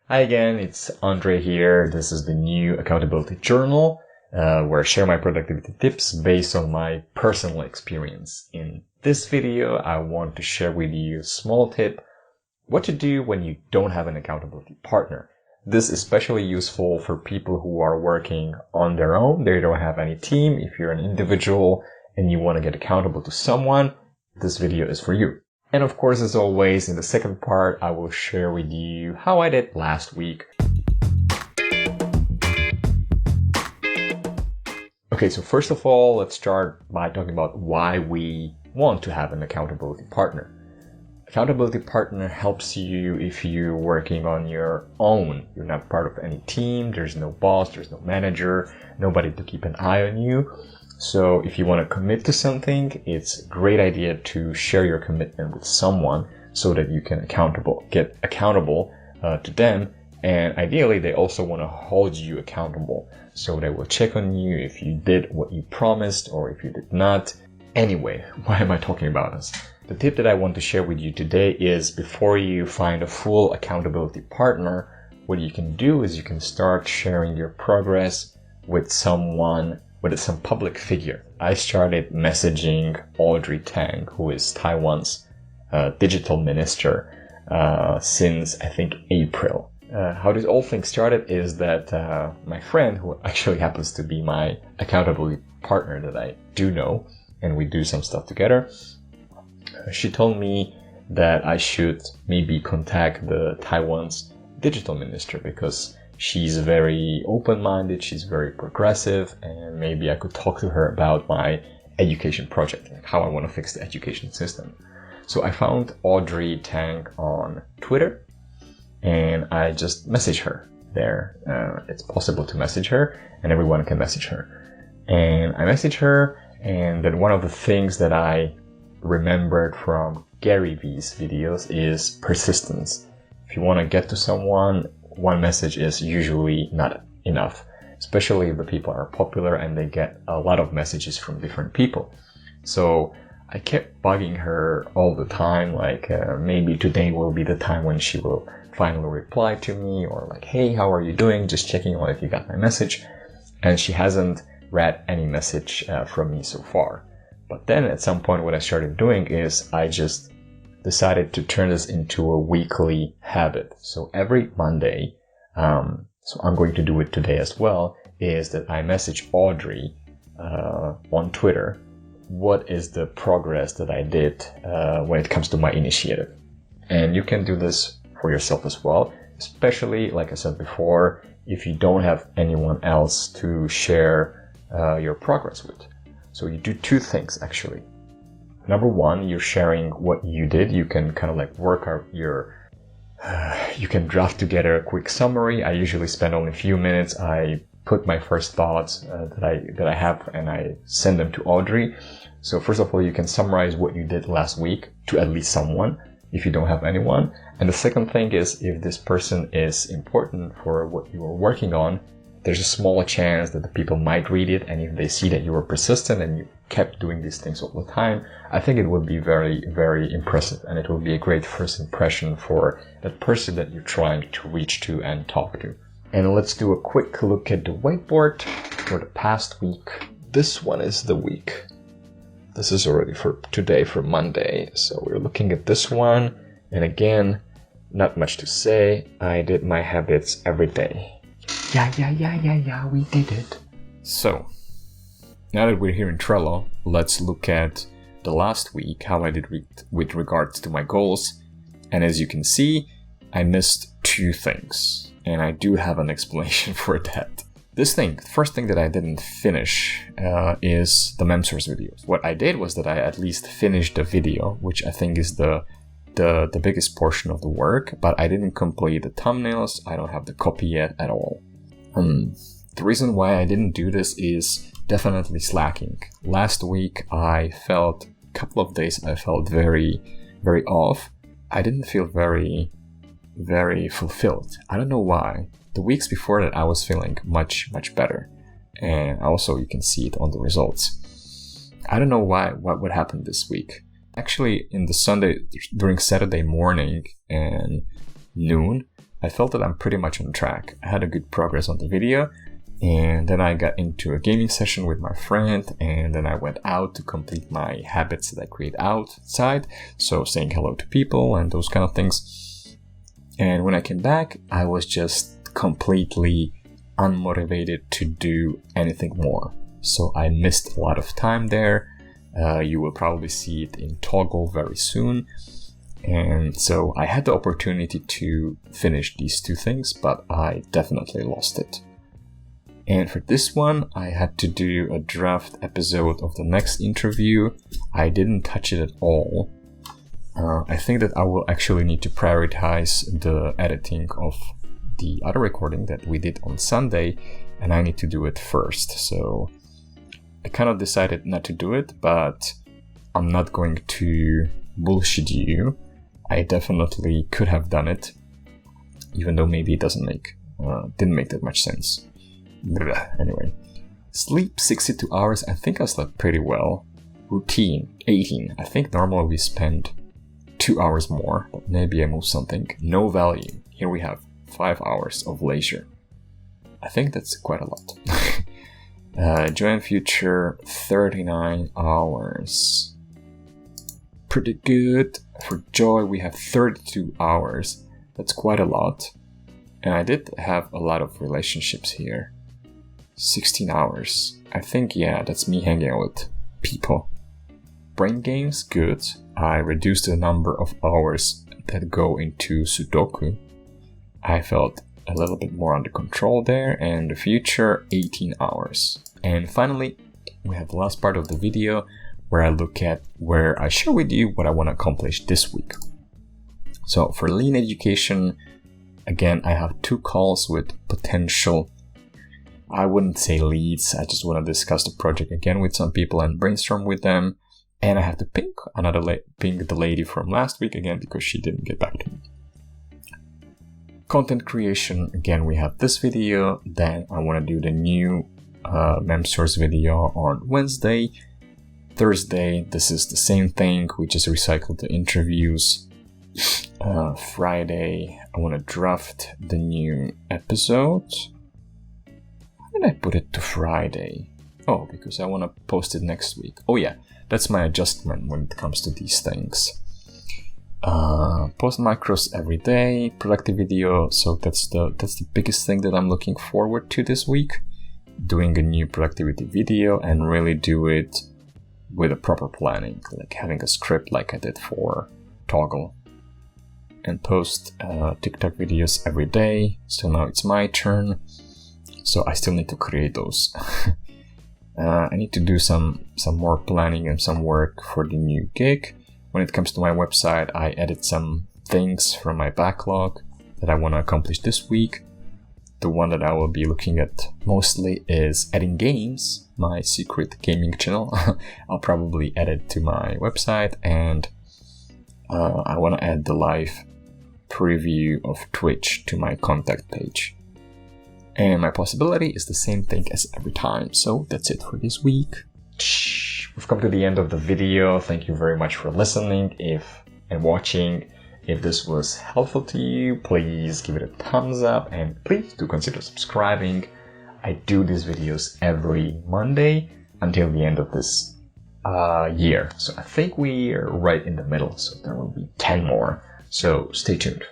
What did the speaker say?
Hi again, it's Audrey here. This is the new accountability journal where I share my productivity tips based on my personal experience. In this video, I want to share with you a small tip, what to do when you don't have an accountability partner. This is especially useful for people who are working on their own. They don't have any team. If you're an individual and you want to get accountable to someone, this video is for you. And of course, as always, in the second part, I will share with you how I did last week. Okay, so first of all, let's start by talking about why we want to have an accountability partner. Accountability partner helps you if you're working on your own. You're not part of any team. There's no boss. There's no manager. Nobody to keep an eye on you. So if you want to commit to something, it's a great idea to share your commitment with someone so that you can get accountable to them. And ideally, they also want to hold you accountable. So they will check on you if you did what you promised or if you did not. Anyway, why am I talking about this? The tip that I want to share with you today is before you find a full accountability partner, what you can do is you can start sharing your progress with someone, with some public figure. I started messaging Audrey Tang, who is Taiwan's digital minister, since I think April. How this whole thing started is that my friend, who actually happens to be my accountability partner that I do know, and we do some stuff together, she told me that I should maybe contact the Taiwan's digital minister because she's very open-minded, she's very progressive, and maybe I could talk to her about my education project, like how I want to fix the education system. So I found Audrey Tang on Twitter, and I just messaged her there. It's possible to message her, and everyone can message her. And I messaged her, and then one of the things that I remembered from Gary Vee's videos is persistence. If you want to get to someone, one message is usually not enough, especially if the people are popular and they get a lot of messages from different people. So I kept bugging her all the time, like maybe today will be the time when she will finally reply to me, or like, hey, how are you doing? Just checking on if you got my message. And she hasn't read any message from me so far. But then at some point what I started doing is I just decided to turn this into a weekly habit. So every Monday, so I'm going to do it today as well, is that I message Audrey on Twitter what is the progress that I did when it comes to my initiative. And you can do this for yourself as well, especially, like I said before, if you don't have anyone else to share your progress with. So you do two things, actually. Number one, you're sharing what you did. You can kind of like work out you can draft together a quick summary. I usually spend only a few minutes. I put my first thoughts that I have and I send them to Audrey. So first of all, you can summarize what you did last week to at least someone if you don't have anyone. And the second thing is, if this person is important for what you are working on, there's a small chance that the people might read it, and if they see that you were persistent and you kept doing these things all the time, I think it would be very, very impressive, and it will be a great first impression for that person that you're trying to reach to and talk to. And let's do a quick look at the whiteboard for the past week. This one is the week. This is already for today, for Monday. So we're looking at this one, and again, not much to say. I did my habits every day. Yeah, we did it. So, now that we're here in Trello, let's look at the last week, how I did with regards to my goals. And as you can see, I missed two things, and I do have an explanation for that. The first thing that I didn't finish is the Memsource videos. What I did was that I at least finished the video, which I think is the biggest portion of the work, but I didn't complete the thumbnails. I don't have the copy yet at all. The reason why I didn't do this is definitely slacking. Last week a couple of days I felt very, very off. I didn't feel very, very fulfilled. I don't know why. The weeks before that I was feeling much, much better. And also you can see it on the results. I don't know what happened this week. Actually, during Saturday morning and noon, I felt that I'm pretty much on track. I had a good progress on the video, and then I got into a gaming session with my friend, and then I went out to complete my habits that I create outside, so saying hello to people and those kind of things. And when I came back, I was just completely unmotivated to do anything more. So I missed a lot of time there. You will probably see it in Toggle very soon. And so I had the opportunity to finish these two things, but I definitely lost it. And for this one, I had to do a draft episode of the next interview. I didn't touch it at all. I think that I will actually need to prioritize the editing of the other recording that we did on Sunday, and I need to do it first. So I kind of decided not to do it, but I'm not going to bullshit you. I definitely could have done it, even though maybe it didn't make that much sense. Anyway, sleep 62 hours. I think I slept pretty well. Routine 18. I think normally we spend 2 hours more, but maybe I moved something. No value. Here we have 5 hours of leisure. I think that's quite a lot. Joy and future 39 hours. Pretty good. For joy, we have 32 hours. That's quite a lot. And I did have a lot of relationships here. 16 hours. I think, yeah, that's me hanging out with people. Brain games, good. I reduced the number of hours that go into Sudoku. I felt a little bit more under control there. And the future, 18 hours. And finally, we have the last part of the video where I look at where I share with you what I want to accomplish this week. So for Lean Education, again, I have 2 calls with potential, I wouldn't say leads, I just want to discuss the project again with some people and brainstorm with them. And I have to ping the lady from last week again because she didn't get back to me. Content creation, again, we have this video. Then I want to do the new MemSource video on Wednesday. Thursday, this is the same thing. We just recycled the interviews. Friday, I want to draft the new episode. How did I put it to Friday? Oh, because I want to post it next week. Oh yeah, that's my adjustment when it comes to these things. Post macros every day, productive video. So that's the biggest thing that I'm looking forward to this week. Doing a new productivity video and really do it with a proper planning, like having a script like I did for Toggle. And post TikTok videos every day. So now it's my turn. So I still need to create those. I need to do some more planning and some work for the new gig. When it comes to my website, I edit some things from my backlog that I want to accomplish this week. The one that I will be looking at mostly is adding games, my secret gaming channel. I'll probably add it to my website, and I want to add the live preview of Twitch to my contact page. And my possibility is the same thing as every time. So that's it for this week. We've come to the end of the video. Thank you very much for listening and watching. If this was helpful to you, please give it a thumbs up and please do consider subscribing. I do these videos every Monday until the end of this year. So I think we are right in the middle. So there will be 10 more. So stay tuned.